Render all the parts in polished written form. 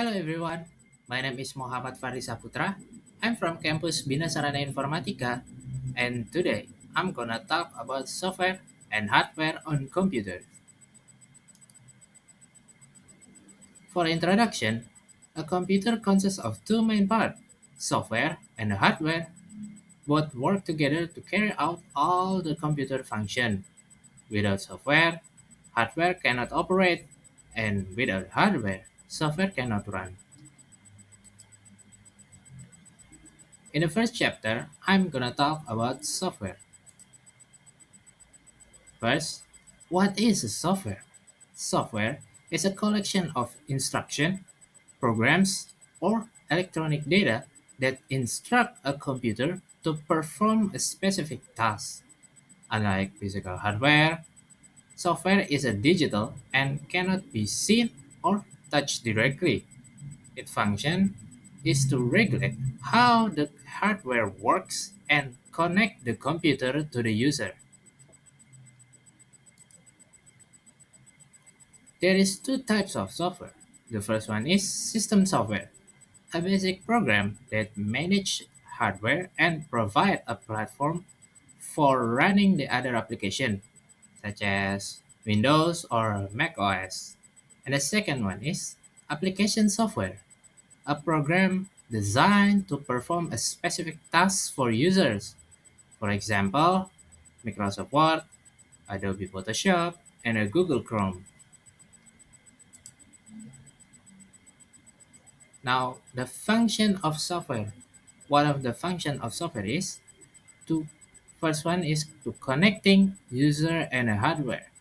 Hello everyone, my name is Muhammad Faris Saputra. I'm from campus Bina Sarana Informatika, and today I'm gonna talk about software and hardware on computers. For introduction, a computer consists of two main parts, software and hardware. Both work together to carry out all the computer function. Without software, hardware cannot operate, and without hardware, software cannot run. In the first chapter, I'm gonna talk about software. First, what is a software? Software is a collection of instruction, programs, or electronic data that instruct a computer to perform a specific task. Unlike physical hardware, software is a digital and cannot be seen or touched directly. Its function is to regulate how the hardware works and connect the computer to the user. There is two types of software. The first one is system software, a basic program that manage hardware and provide a platform for running the other application, such as Windows or Mac OS. And the second one is application software, a program designed to perform a specific task for users. For example, Microsoft Word, Adobe Photoshop, and a Google Chrome. Now, the function of software. One of the function of software is to first one is to connecting user and hardware.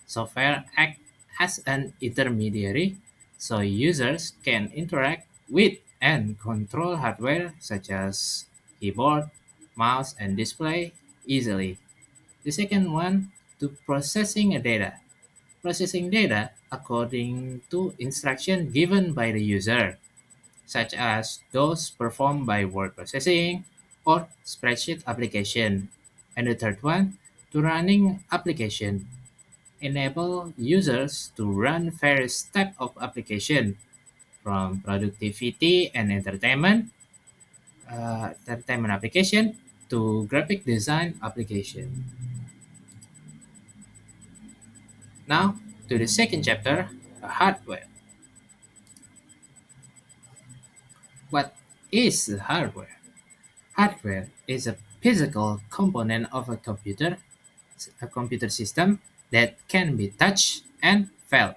Software act as an intermediary so users can interact with and control hardware such as keyboard, mouse and display easily. The second one to processing a data. Processing data according to instruction given by the user such as those performed by word processing or spreadsheet application. And the third one, to running application, enable users to run various type of application from productivity and entertainment application to graphic design application. Now to the second chapter, hardware. What is hardware? Hardware is a physical component of a computer system that can be touched and felt.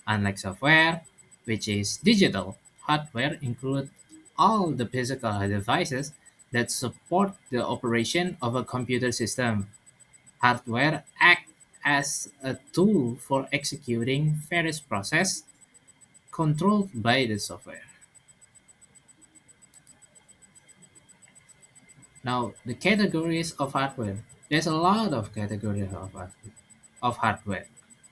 Unlike software, which is digital, hardware includes all the physical devices that support the operation of a computer system. Hardware acts as a tool for executing various processes controlled by the software. Now, the categories of hardware. There's a lot of categories of hardware.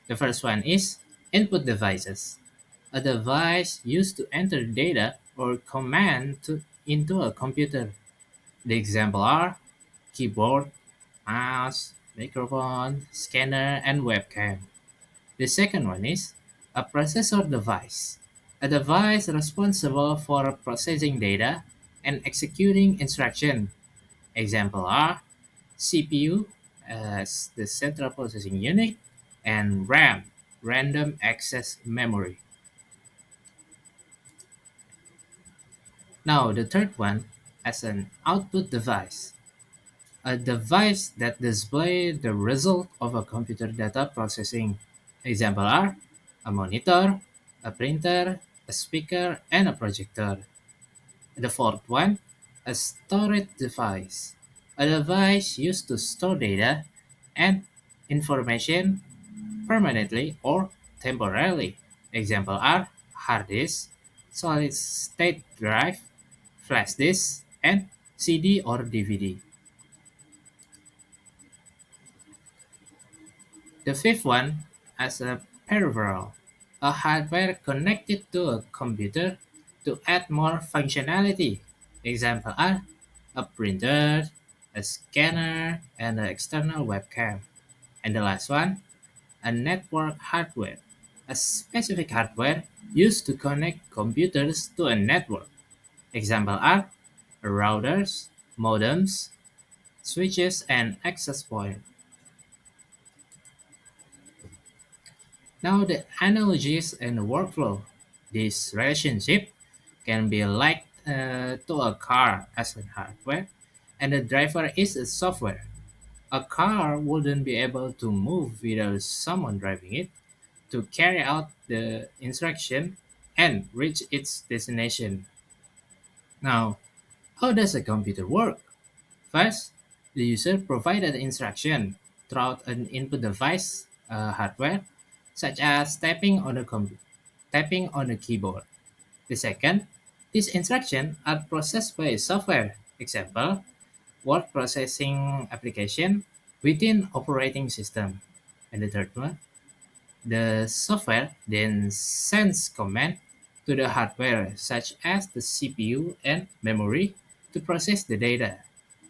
The first one is input devices, a device used to enter data or into a computer. The example are keyboard, mouse, microphone, scanner, and webcam. The second one is a processor device, a device responsible for processing data and executing instruction. Example are CPU as the central processing unit and RAM, random access memory. Now the third one as an output device, a device that displays the result of a computer data processing. Example are a monitor, a printer, a speaker, and a projector. The fourth one, a storage device, a device used to store data and information permanently or temporarily. Example are hard disk, solid state drive, flash disk, and CD or DVD. The fifth one as a peripheral, a hardware connected to a computer to add more functionality. Example are a printer, a scanner, and an external webcam. And the last one, a network hardware, a specific hardware used to connect computers to a network. Examples are routers, modems, switches, and access points. Now the analogies and workflow. This relationship can be likened to a car as a hardware, and the driver is a software. A car wouldn't be able to move without someone driving it to carry out the instruction and reach its destination. Now, how does a computer work? First, the user provided instruction throughout an input device hardware, such as tapping on a keyboard. The second, these instructions are processed by software. Example, word processing application within operating system. And the third one, the software then sends command to the hardware such as the CPU and memory to process the data.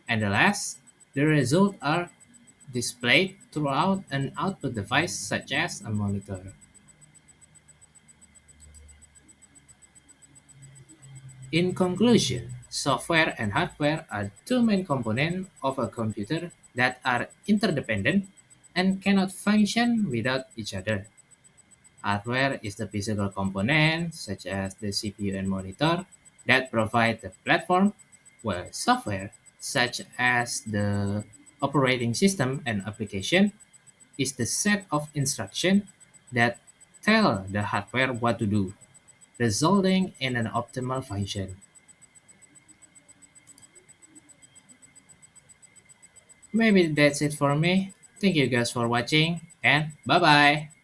And the last, the results are displayed throughout an output device such as a monitor. In conclusion, software and hardware are two main components of a computer that are interdependent and cannot function without each other. Hardware is the physical component, such as the CPU and monitor, that provide the platform, while software, such as the operating system and application, is the set of instructions that tell the hardware what to do, resulting in an optimal function. Maybe that's it for me. Thank you guys for watching, and bye bye.